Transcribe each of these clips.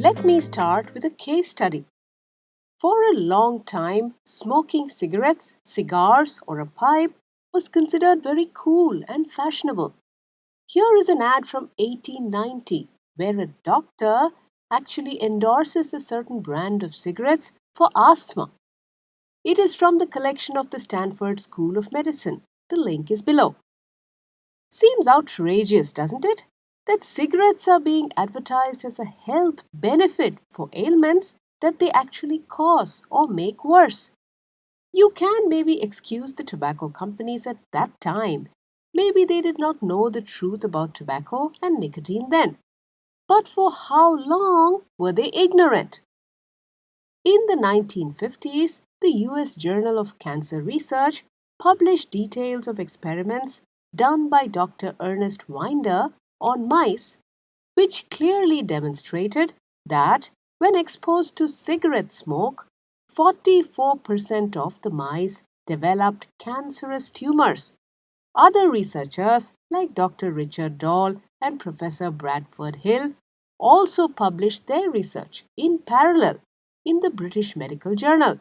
Let me start with a case study. For a long time, smoking cigarettes, cigars, or a pipe was considered very cool and fashionable. Here is an ad from 1890 where a doctor actually endorses a certain brand of cigarettes for asthma. It is from the collection of the Stanford School of Medicine. The link is below. Seems outrageous, doesn't it? That cigarettes are being advertised as a health benefit for ailments that they actually cause or make worse. You can maybe excuse the tobacco companies at that time. Maybe they did not know the truth about tobacco and nicotine then. But for how long were they ignorant? In the 1950s, the US Journal of Cancer Research published details of experiments done by Dr. Ernest Winder on mice, which clearly demonstrated that when exposed to cigarette smoke, 44% of the mice developed cancerous tumors. Other researchers like Dr. Richard Doll and Professor Bradford Hill also published their research in parallel in the British Medical Journal.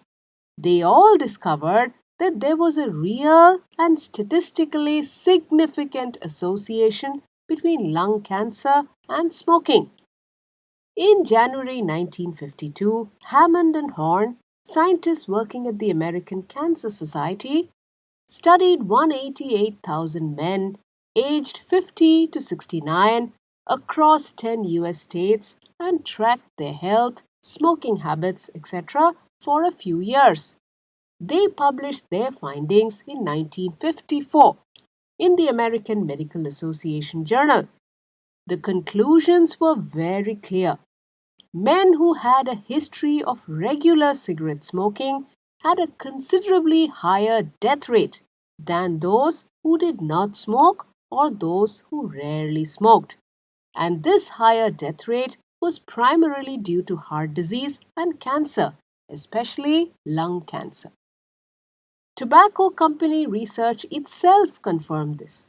They all discovered that there was a real and statistically significant association between lung cancer and smoking. In January 1952, Hammond and Horn, scientists working at the American Cancer Society, studied 188,000 men aged 50 to 69 across 10 US states and tracked their health, smoking habits, etc. for a few years. They published their findings in 1954 in the American Medical Association Journal. The conclusions were very clear. Men who had a history of regular cigarette smoking had a considerably higher death rate than those who did not smoke or those who rarely smoked. And this higher death rate was primarily due to heart disease and cancer, especially lung cancer. Tobacco company research itself confirmed this.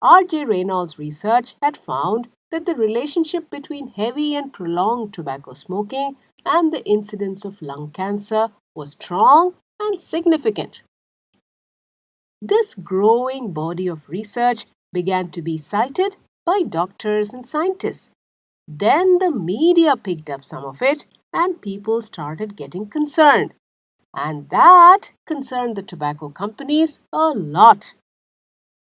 R.J. Reynolds' research had found that the relationship between heavy and prolonged tobacco smoking and the incidence of lung cancer was strong and significant. This growing body of research began to be cited by doctors and scientists. Then the media picked up some of it and people started getting concerned. And that concerned the tobacco companies a lot.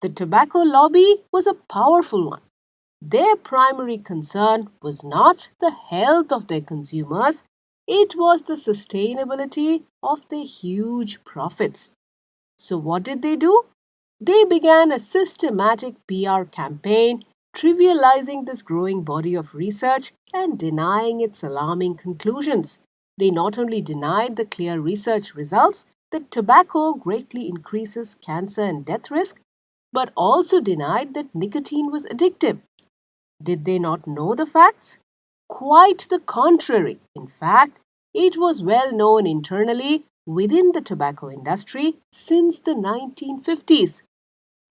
The tobacco lobby was a powerful one. Their primary concern was not the health of their consumers, it was the sustainability of their huge profits. So what did they do? They began a systematic PR campaign trivializing this growing body of research and denying its alarming conclusions. They not only denied the clear research results that tobacco greatly increases cancer and death risk, but also denied that nicotine was addictive. Did they not know the facts? Quite the contrary. In fact, it was well known internally within the tobacco industry since the 1950s.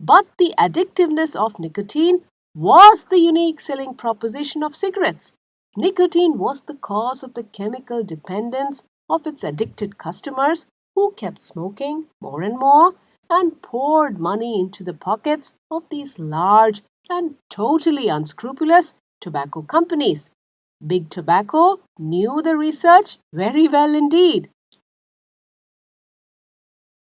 But the addictiveness of nicotine was the unique selling proposition of cigarettes. Nicotine was the cause of the chemical dependence of its addicted customers who kept smoking more and more and poured money into the pockets of these large and totally unscrupulous tobacco companies. Big Tobacco knew the research very well indeed.